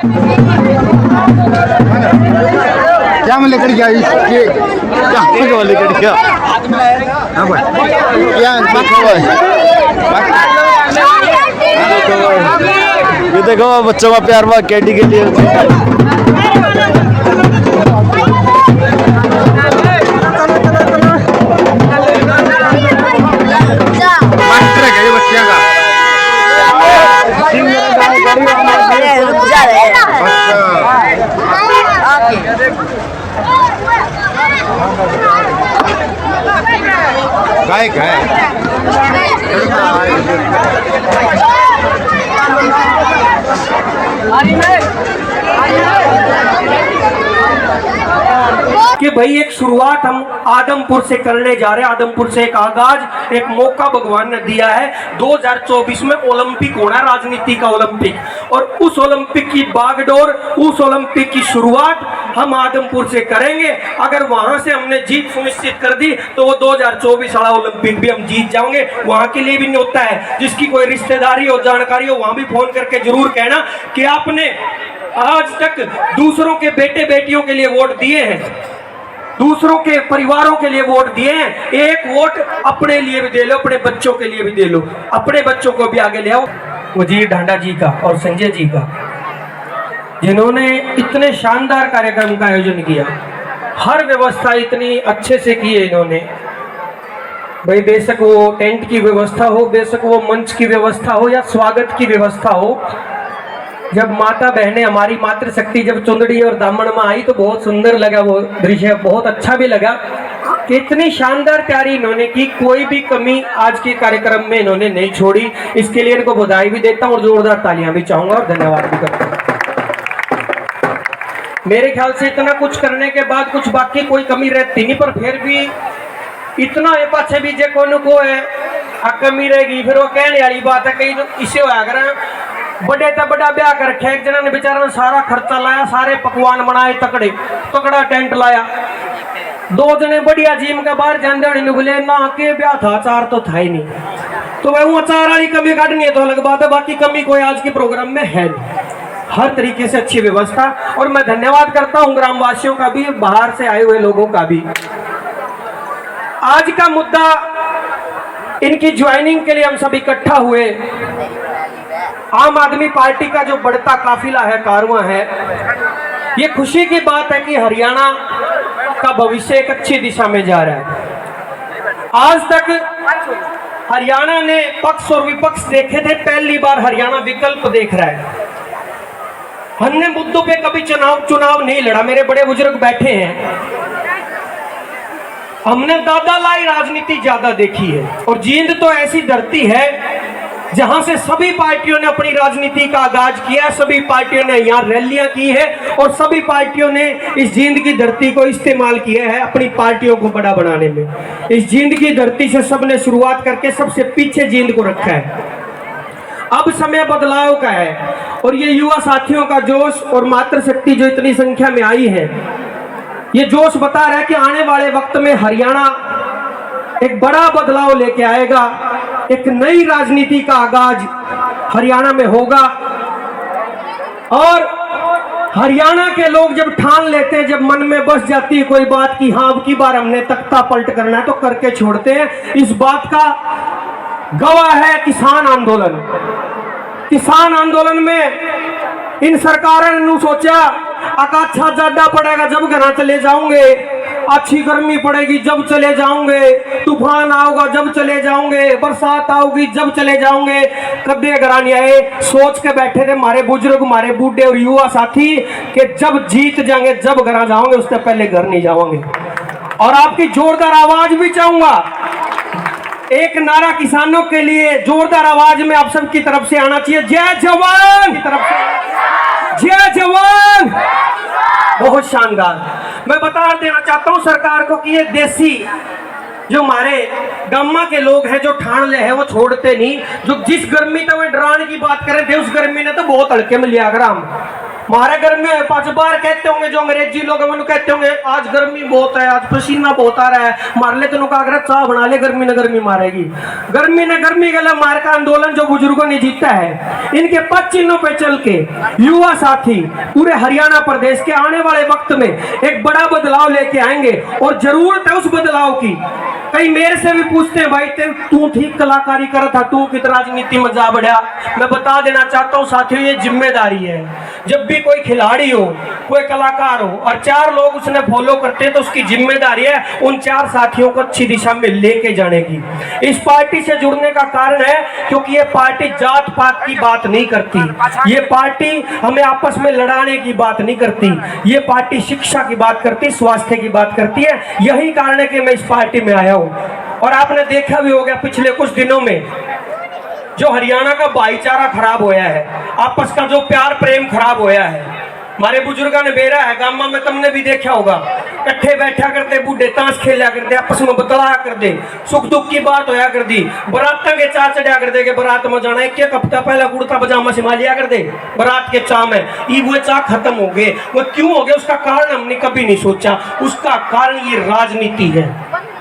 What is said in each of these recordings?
क्या मैं लेकर गया ये क्या लेकर गया हाँ भाई क्या बात हुआ है ये देखो बच्चों का प्यार हुआ कैडी के लिए गायक है कि भाई एक शुरुआत हम आदमपुर से करने जा रहे हैं। आदमपुर से एक आगाज, एक मौका भगवान ने दिया है। 2024 में ओलंपिक होना है, राजनीति का ओलंपिक, और उस ओलंपिक की बागडोर, उस ओलंपिक की शुरुआत हम आदमपुर से करेंगे। अगर वहां से हमने जीत सुनिश्चित कर दी तो वो 2024 वाला ओलंपिक भी हम जीत जाएंगे। वहां के लिए भी न्योता है, जिसकी कोई रिश्तेदारी हो, जानकारी हो, वहां भी फोन करके जरूर कहना कि आपने आज तक दूसरों के बेटे बेटियों के लिए वोट दिए हैं, दूसरों के परिवारों के लिए वोट दिए हैं, एक वोट अपने लिए भी दे लो, अपने बच्चों के लिए भी दे लो, अपने बच्चों को भी आगे ले आओ। वजीर ढांडा जी का और संजय जी का, जिन्होंने इतने शानदार कार्यक्रम का आयोजन किया, हर व्यवस्था इतनी अच्छे से की है इन्होंने। भाई बेशक वो टेंट की व्यवस्था हो, बेशक वो मंच की व्यवस्था हो या स्वागत की व्यवस्था हो। जब माता बहनें हमारी मातृशक्ति जब चुंदड़ी और दामन में आई तो बहुत सुंदर लगा वो दृश्य, बहुत अच्छा भी लगा कि इतनी शानदार तैयारी इन्होंने की, कोई भी कमी आज के कार्यक्रम में इन्होंने नहीं छोड़ी। इसके लिए इनको बधाई भी देता हूँ और जोरदार तालियां भी चाहूंगा और धन्यवाद भी करता हूँ। मेरे ख्याल से इतना कुछ करने के बाद कुछ बाकी कोई कमी रहती नहीं, पर फिर भी इतना है पाछे भी जे को है कमी रहेगी, फिर वो कहने वाली बात है। कहीं इसे होया कर बड़े तो बड़ा ब्याह कर रखे, एक जना ने बेचारा ने सारा खर्चा लाया, सारे पकवान बनाए, तकड़ा टेंट लाया, 2 जने बढ़िया जिम के बाहर जाने बोले ना के ब्याह था, अचार तो था ही नहीं, तो वह वो अचार वाली कमी काटनी है तो अलग बात है, बाकी कमी कोई आज के प्रोग्राम में है नहीं। हर तरीके से अच्छी व्यवस्था, और मैं धन्यवाद करता हूँ ग्रामवासियों का भी, बाहर से आए हुए लोगों का भी। आज का मुद्दा इनकी ज्वाइनिंग के लिए हम सब इकट्ठा हुए। आम आदमी पार्टी का जो बढ़ता काफिला है, कारवां है, ये खुशी की बात है कि हरियाणा का भविष्य एक अच्छी दिशा में जा रहा है। आज तक हरियाणा ने पक्ष और विपक्ष देखे थे, पहली बार हरियाणा विकल्प देख रहा है। हमने मुद्दों पे कभी चुनाव नहीं लड़ा, मेरे बड़े बुजुर्ग बैठे हैं, हमने दादा लाई राजनीति ज्यादा देखी है। और जींद तो ऐसी धरती है जहां से सभी पार्टियों ने अपनी राजनीति का आगाज किया, सभी पार्टियों ने यहाँ रैलियां की है और सभी पार्टियों ने इस जींद की धरती को इस्तेमाल किया है अपनी पार्टियों को बड़ा बनाने में। इस जींद की धरती से सबने शुरुआत करके सबसे पीछे जींद को रखा है। अब समय बदलाव का है और ये युवा साथियों का जोश और मातृशक्ति जो इतनी संख्या में आई है, ये जोश बता रहा है कि आने वाले वक्त में हरियाणा एक बड़ा बदलाव लेके आएगा, एक नई राजनीति का आगाज हरियाणा में होगा। और हरियाणा के लोग जब ठान लेते हैं, जब मन में बस जाती है कोई बात की हाँ अब की बार हमने तख्ता पलट करना है, तो करके छोड़ते हैं। इस बात का गवाह है किसान आंदोलन। किसान आंदोलन में इन सरकारों ने सोचा अच्छा ज्यादा पड़ेगा जब घर चले जाओगे, अच्छी गर्मी पड़ेगी जब चले जाओगे, तूफान आओगा जब चले जाओगे, बरसात आओगी जब चले जाओगे, कदे घर नहीं आए। सोच के बैठे थे हमारे बुजुर्ग, हमारे बूढ़े और युवा साथी कि जब जीत जाएंगे, जब घर जाओगे, उससे पहले घर नहीं जाओगे। और आपकी जोरदार आवाज भी चाहूंगा, एक नारा किसानों के लिए जोरदार आवाज में आप सबकी तरफ से आना चाहिए। जय जवान की तरफ से, जय जवान। बहुत शानदार। मैं बता देना चाहता हूं सरकार को कि ये देसी जो हमारे गम्मा के लोग हैं, जो ठान ले हैं, वो छोड़ते नहीं। जो जिस गर्मी तो वे डराने की बात करें थे, उस गर्मी ने तो बहुत हल्के में लिया। अगर हम हमारे गर्मी में 5 बार कहते होंगे जो अंग्रेजी लोग हैं कहते होंगे आज गर्मी बहुत है, आज पसीना बहुत आ रहा है, मार ले तेनों का अगर चाह बना ले, गर्मी ने गर्मी मारेगी। गर्मी ने गर्मी के लिए मार का आंदोलन जो बुजुर्गों ने जीता है, इनके पद चिन्हों पे चल के युवा साथी पूरे हरियाणा प्रदेश के आने वाले वक्त में एक बड़ा बदलाव लेके आएंगे और जरूरत है उस बदलाव की। कई मेरे से भी पूछते हैं भाई तू ठीक कलाकारी कर था, तू कित राजनीति में जा बढ़ा। मैं बता देना चाहता हूँ साथियों, ये जिम्मेदारी है। जब भी कोई खिलाड़ी हो, कोई कलाकार हो और 4 लोग उसने फॉलो करते हैं तो उसकी जिम्मेदारी है उन 4 साथियों को अच्छी दिशा में लेके जाने की। इस पार्टी से जुड़ने का कारण है क्योंकि ये पार्टी जात पात की बात नहीं करती, ये पार्टी हमें आपस में लड़ाने की बात नहीं करती, ये पार्टी शिक्षा की बात करती, स्वास्थ्य की बात करती है। यही कारण है कि मैं इस पार्टी में आया हूं। और आपने देखा भी होगा पिछले कुछ दिनों में जो हरियाणा का भाईचारा खराब होया है, आपस का जो प्यार प्रेम खराब होया है। हमारे बुजुर्गों ने बेरा है गामा में, तुमने भी देखा होगा, इकट्ठे बैठा करते, बूढ़े ताश खेला करते, आपस में बतलाया करते, सुख दुख की बात होया कर दी, बरात के चार चढ़ा कर दे के बरात में जाना है, एक हफ्ता पहला कुर्ता पजामा सिमा लिया कर दे बरात के चाह में, वो चाह खत्म हो गए। वो क्यों हो गए उसका कारण हमने कभी नहीं सोचा। उसका कारण ये राजनीति है,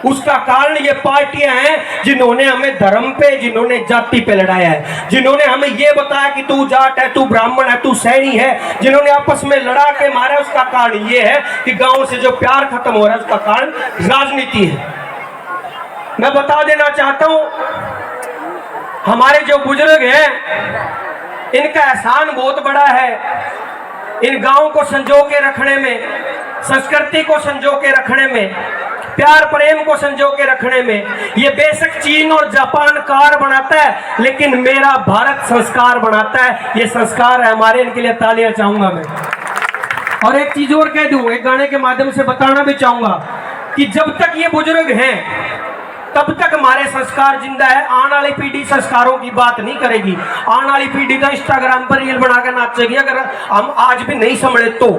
उसका कारण ये पार्टियां हैं जिन्होंने हमें धर्म पे, जिन्होंने जाति पे लड़ाया है, जिन्होंने हमें ये बताया कि तू जाट है, तू ब्राह्मण है, तू सैनी है, जिन्होंने आपस में लड़ा के मारा। उसका कारण ये है कि गांव से जो प्यार खत्म हो रहा है उसका कारण राजनीति है। मैं बता देना चाहता हूं हमारे जो बुजुर्ग हैं इनका एहसान बहुत बड़ा है। इन गांव को संजो के रखने में, संस्कृति को संजो के रखने में, प्यार प्रेम को संजो के रखने में। ये बेशक चीन और जापान कार बनाता है लेकिन मेरा भारत संस्कार बनाता है। ये संस्कार है हमारे, इनके लिए तालियां चाहूंगा मैं। और एक चीज और कह दूं, एक गाने के माध्यम से बताना भी चाहूंगा कि जब तक ये बुजुर्ग हैं तब तक हमारे संस्कार जिंदा है। आने वाली पीढ़ी संस्कारों की बात नहीं करेगी, आने वाली पीढ़ी तो इंस्टाग्राम पर रील बना के नाचेगी। अगर हम आज भी नहीं समझे तो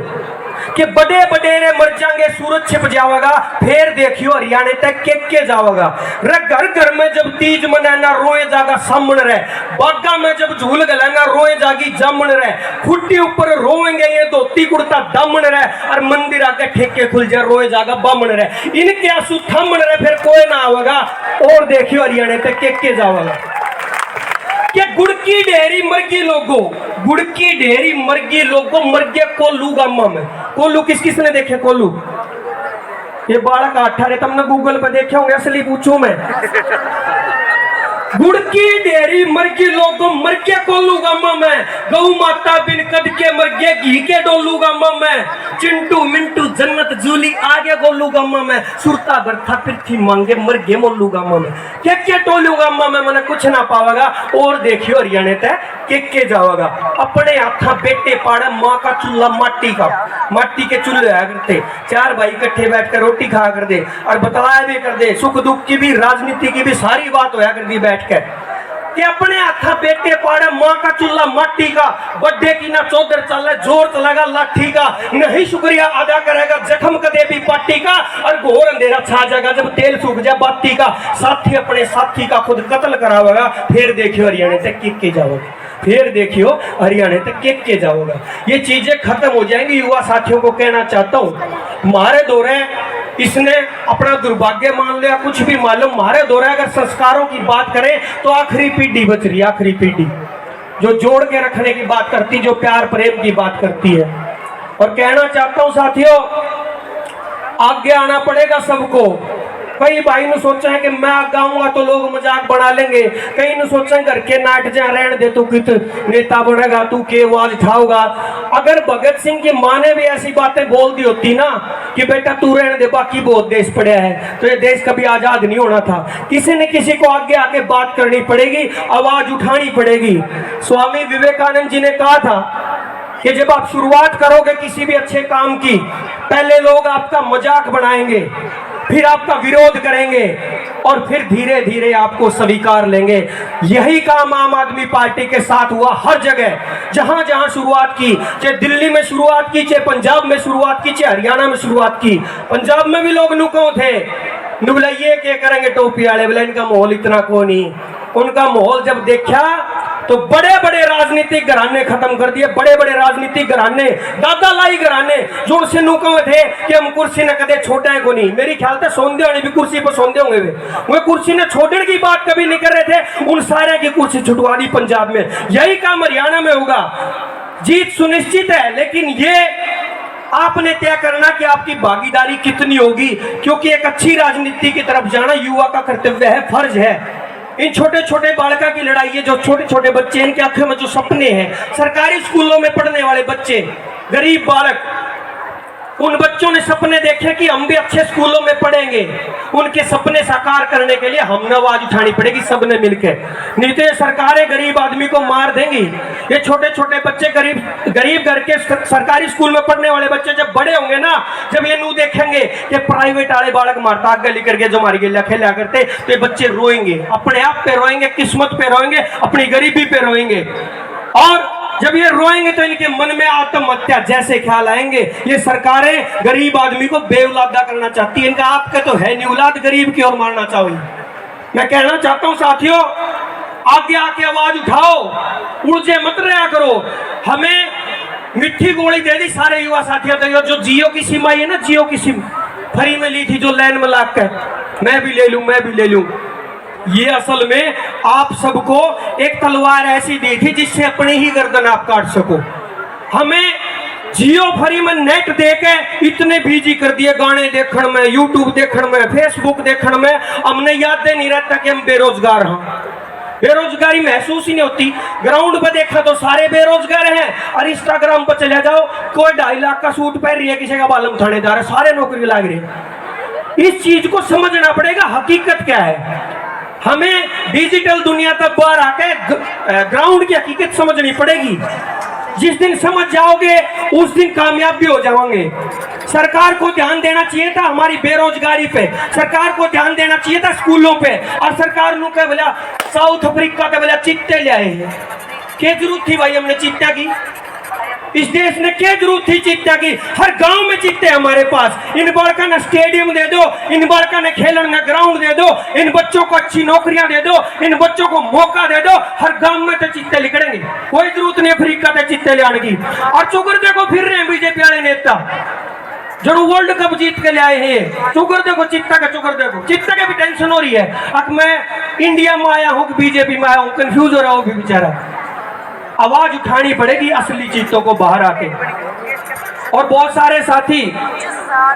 कि बड़े बडेरे मर जाएंगे, सूरज छिप जाएगा, फिर देखियो हरियाणा तक के जाओगा। घर घर में जब तीज मनाना रोए जागा सामन रहे, बागा में जब झूल गलाना रोए जागी जामन रहे, खुट्टी ऊपर रोएंगे ये धोती कुर्ता दामन रहे, और मंदिर आके ठेके खुल जाए रोए जागा बामन रहे। इनके आंसू थमन रहे, फिर कोई ना आवेगा। और देखियो हरियाणा तक के जाओगा कि गुड़ की ढेरी मरगी लोगो, गुड़ की ढेरी मरगी लोगो, मरगे कोल्लू गामा में। कोल्लू किस किसने देखे? कोल्लू ये बालक 18 तुमने गूगल पे देखे होंगे, असली पूछूं मैं। गुड़ की ढेरी मरगी लोगो, मरगे कोल्लू गामा में, गौ माता बिन कद के मरगे घी के डोलू गामा में, चिंटू मिंटू जन्नत जूली आगे गोलू गामा में, सुरता बरथा पृथ्वी मांगे मरगे मोलू गामा में। के टोलू गामा में मैंने कुछ ना पावेगा। और देखियो हरियाणा तय के जाओगा। अपने हाथा बेटे पाड़े माँ का चूल्हा माटी का, माटी के चूल्हे आया करते, 4 भाई इकट्ठे बैठ कर रोटी खाया कर दे और बतलाया भी कर दे, सुख दुख की भी राजनीति की भी सारी बात होया कर दी बैठ के। कि अपने हाथा बेटे पाड़े माँ का चूल्हा माटी का, बड्डे की ना चौधर चल जोर चलेगा लाठी का, नहीं शुक्रिया अदा करेगा जख्म कदे भी पार्टी का, और घोर अंधेरा छा जाएगा जब तेल सूख जाए बाती का। साथी अपने साथी का खुद कत्ल करावेगा, फिर देखियो हरियाणा तक के जाओगे, फिर देखियो हरियाणा तक के जाओगा। ये चीजें खत्म हो जाएंगी। युवा साथियों को कहना चाहता हूँ, हमारे दौरे इसने अपना दुर्भाग्य मान लिया, कुछ भी मालूम, हमारे दौरे अगर संस्कारों की बात करें तो आखिरी पीढ़ी बच रही है, आखिरी पीढ़ी जो जोड़ के रखने की बात करती, जो प्यार प्रेम की बात करती है। और कहना चाहता हूं साथियों, आगे आना पड़ेगा सबको। कई भाई ने सोचा है कि मैं आगे आऊंगा तो लोग मजाक बना लेंगे, कई ने सोचा घर के नाट जा रहने दे तू कित नेता बनेगा, तू के आवाज उठाओगा। अगर भगत सिंह की माँ ने भी ऐसी बातें बोल दी होती ना कि बेटा तू रहने दे, बाकी बहुत देश पड़ा है, तो ये देश कभी आजाद नहीं होना था। किसी न किसी को आगे आके बात करनी पड़ेगी, आवाज उठानी पड़ेगी। स्वामी विवेकानंद जी ने कहा था कि जब आप शुरुआत करोगे किसी भी अच्छे काम की, पहले लोग आपका मजाक बनाएंगे, फिर आपका विरोध करेंगे, और फिर धीरे धीरे आपको स्वीकार लेंगे। यही काम आम आदमी पार्टी के साथ हुआ। हर जगह जहां जहां शुरुआत की, चाहे दिल्ली में शुरुआत की, चाहे पंजाब में शुरुआत की, चाहे हरियाणा में शुरुआत की। पंजाब में भी लोग नुको थे, नुबलाइए क्या करेंगे टोपी वाले, बोले इनका माहौल इतना को नहीं। उनका माहौल जब देखा तो बड़े बड़े राजनीतिक घराने खत्म कर दिए। बड़े बड़े राजनीतिक घराने, दादा लाई घराने जो उनसे नुके थे कि हम कुर्सी न कदे छोटा है को नहीं। मेरी ख्याल था सोंदे वाले भी कुर्सी पर सोंदे होंगे, वे कुर्सी ने छोड़ने की बात कभी नहीं कर रहे थे। उन सारे की कुर्सी छुटवा दी पंजाब में। यही काम हरियाणा में होगा। जीत सुनिश्चित है, लेकिन ये आपने तय करना कि आपकी भागीदारी कितनी होगी, क्योंकि एक अच्छी राजनीति की तरफ जाना युवा का कर्तव्य है, फर्ज है। इन छोटे छोटे बालका की लड़ाई है, जो छोटे छोटे बच्चे, इनके आंखों में जो सपने हैं, सरकारी स्कूलों में पढ़ने वाले बच्चे, गरीब बालक, उन बच्चों ने सपने देखे कि हम भी अच्छे स्कूलों में पढ़ेंगे। उनके सपने साकार करने के लिए हमने आवाज उठानी पड़ेगी सबने मिलकर, नहीं तो ये सरकारें गरीब आदमी को मार देंगी। ये छोटे छोटे बच्चे, गरीब घर के सरकारी स्कूल में पढ़ने वाले बच्चे जब बड़े होंगे ना, जब ये नू देखेंगे कि प्राइवेट वाले बालक मारता आगे लेकर के जो मारी गया खेला करते, तो ये बच्चे रोएंगे, अपने आप पे रोएंगे, किस्मत पे रोएंगे, अपनी गरीबी पे रोएंगे। और जब ये रोएंगे तो इनके मन में आत्महत्या जैसे ख्याल आएंगे। ये सरकारें गरीब आदमी को बेऔलादा करना चाहती है। इनका आपका तो है नहीं औलाद, गरीब की ओर मारना चाहोगे। मैं कहना चाहता हूं साथियों, आगे आके आवाज उठाओ, उलझे मत रहा करो। हमें मिट्टी गोली दे दी सारे युवा साथियों को। जो जियो की सिम आई है ना, जियो की सिम फ्री में ली थी, जो लाइन में लाग कर मैं भी ले लूं, मैं भी ले लूं। ये असल में आप सबको एक तलवार ऐसी दी थी जिससे अपनी ही गर्दन आप काट सको। हमें जियो फ्री में नेट देके इतने बिजी कर दिए, गाने देखने में, यूट्यूब देखने में, फेसबुक देखने में, हमने याद नहीं रहता कि हम बेरोजगार हैं। बेरोजगारी महसूस ही नहीं होती। ग्राउंड पर देखा तो सारे बेरोजगार हैं, और इंस्टाग्राम पर चले जाओ, कोई 2.5 लाख का सूट पहन रही है, किसी का बालम थानेदार है, सारे नौकरी लाग रहे हैं। इस चीज को समझना पड़ेगा, हकीकत क्या है। हमें डिजिटल दुनिया तक बाहर आके ग्राउंड की हकीकत समझनी पड़ेगी। जिस दिन समझ जाओगे उस दिन कामयाब भी हो जाओगे। सरकार को ध्यान देना चाहिए था हमारी बेरोजगारी पे, सरकार को ध्यान देना चाहिए था स्कूलों पे, और सरकार नु के बोला साउथ अफ्रीका के बोला चिट्टे ले आए हैं। क्या जरूरत थी भाई हमने चिट्टा की? इस देश ने क्या जरूरत थी चिट्टा की? हर गांव में चिट्टे हमारे पास। इन बालका ने स्टेडियम दे दो, इन बालका ने खेलने का ग्राउंड दे दो, इन बच्चों को अच्छी नौकरियां दे दो, इन बच्चों को मौका दे दो, हर गांव में तो चिट्टे लिखड़ेंगे। कोई जरूरत नहीं अफ्रीका से चिट्टे ले आने की। और चुगर देखो फिर रहे हैं बीजेपी वाले नेता जो वर्ल्ड कप जीत के ले आए हैं। चुगर देखो, चिट्टा का चुगर देखो, चिट्टा की भी टेंशन हो रही है। अब मैं इंडिया में आया हूँ कि बीजेपी में आया हूँ, कंफ्यूज हो रहा हूँ भी बेचारा। आवाज उठानी पड़ेगी असली चीजों को बाहर आके। और बहुत सारे साथी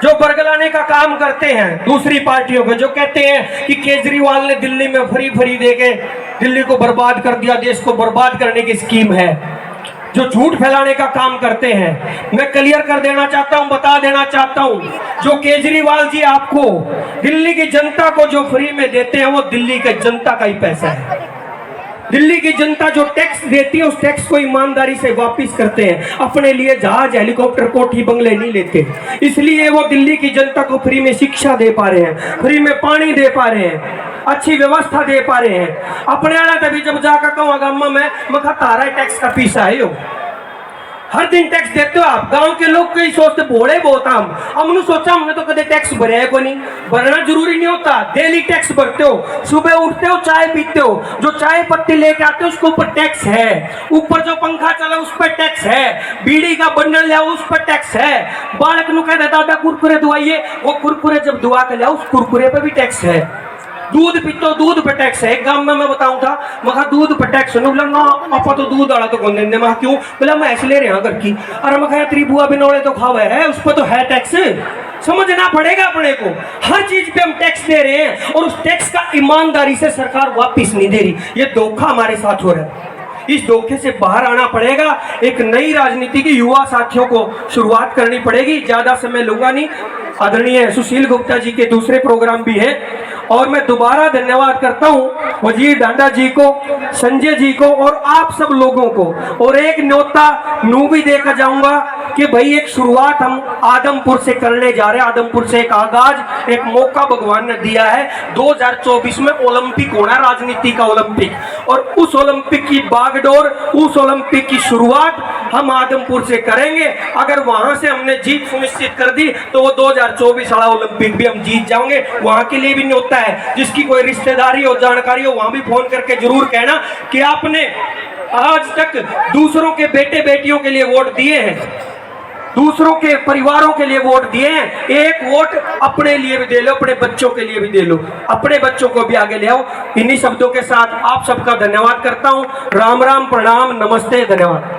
जो बरगलाने का काम करते हैं दूसरी पार्टियों को, जो कहते हैं कि केजरीवाल ने दिल्ली में फ्री देके दिल्ली को बर्बाद कर दिया, देश को बर्बाद करने की स्कीम है, जो झूठ फैलाने का काम करते हैं। मैं क्लियर कर देना चाहता हूं, बता देना चाहता हूं, जो केजरीवाल जी आपको दिल्ली की जनता को जो फ्री में देते हैं वो दिल्ली की जनता का ही पैसा है। दिल्ली की जनता जो टैक्स देती है उस टैक्स को ईमानदारी से वापस करते हैं। अपने लिए जहाज, हेलीकॉप्टर, कोठी, बंगले नहीं लेते। इसलिए वो दिल्ली की जनता को फ्री में शिक्षा दे पा रहे हैं, फ्री में पानी दे पा रहे हैं, अच्छी व्यवस्था दे पा रहे हैं। अपने आना तभी जब जाकर कहूँ गाँव में मखा तारा टैक्स का पीसा है यो, हर दिन टैक्स देते हो आप। गांव के लोग कई सोचते भोले बहुत हमने सोचा हमने तो कदे टैक्स भरे है को नहीं। भरना जरूरी नहीं होता, डेली टैक्स भरते हो। सुबह उठते हो, चाय पीते हो, जो चाय पत्ती लेके आते हो उसके ऊपर टैक्स है। ऊपर जो पंखा चला उस पर टैक्स है। बीड़ी का बंडल लिया उस पर टैक्स है। बालक नु कहते दादा कुरकुरे दुआइए, वो कुरकुरे जब दुआ के लिया उस कुरकुरे पे भी टैक्स है। दूध पीते हो, दूध पर टैक्स है। एक गांव में मैं बताऊं था, मखा दूध पर टैक्स बोला ना आपा तो दूध वाला तो कौन देंगे। मैं क्यों? बोला मैं ऐसे ले रहा घर की। अरे मैं तेरी बुआ बिनौले तो खावे है, उस पर तो है टैक्स। समझना पड़ेगा अपने को, हर चीज पे हम टैक्स दे रहे हैं और उस टैक्स का ईमानदारी से सरकार वापिस नहीं दे रही। ये धोखा हमारे साथ हो रहा है। इस धोखे से बाहर आना पड़ेगा। एक नई राजनीति की युवा साथियों को शुरुआत करनी पड़ेगी। ज्यादा समय लूंगा नहीं, आदरणीय सुशील गुप्ता जी के दूसरे प्रोग्राम भी है। और मैं दोबारा धन्यवाद करता हूं वजीर डांडा जी को, संजय जी को और आप सब लोगों को। और एक न्योता नू भी देकर जाऊंगा कि भाई एक शुरुआत हम आदमपुर से करने जा रहे हैं। आदमपुर से एक आगाज, एक मौका भगवान ने दिया है। 2024 में ओलंपिक होना, राजनीति का ओलंपिक, और उस ओलंपिक की बागडोर, उस ओलंपिक की शुरुआत हम आदमपुर से करेंगे। अगर वहां से हमने जीत सुनिश्चित कर दी तो वो 2024 वाला ओलंपिक भी हम जीत जाएंगे। वहां के लिए भी न्योता है, जिसकी कोई रिश्तेदारी हो, जानकारी हो, वहां भी फोन करके जरूर कहना कि आपने आज तक दूसरों के बेटे बेटियों के लिए वोट दिए हैं, दूसरों के परिवारों के लिए वोट दिए हैं, एक वोट अपने लिए भी दे लो, अपने बच्चों के लिए भी दे लो, अपने बच्चों को भी आगे ले आओ। इन्हीं शब्दों के साथ आप सबका धन्यवाद करता हूं। राम राम, प्रणाम, नमस्ते, धन्यवाद।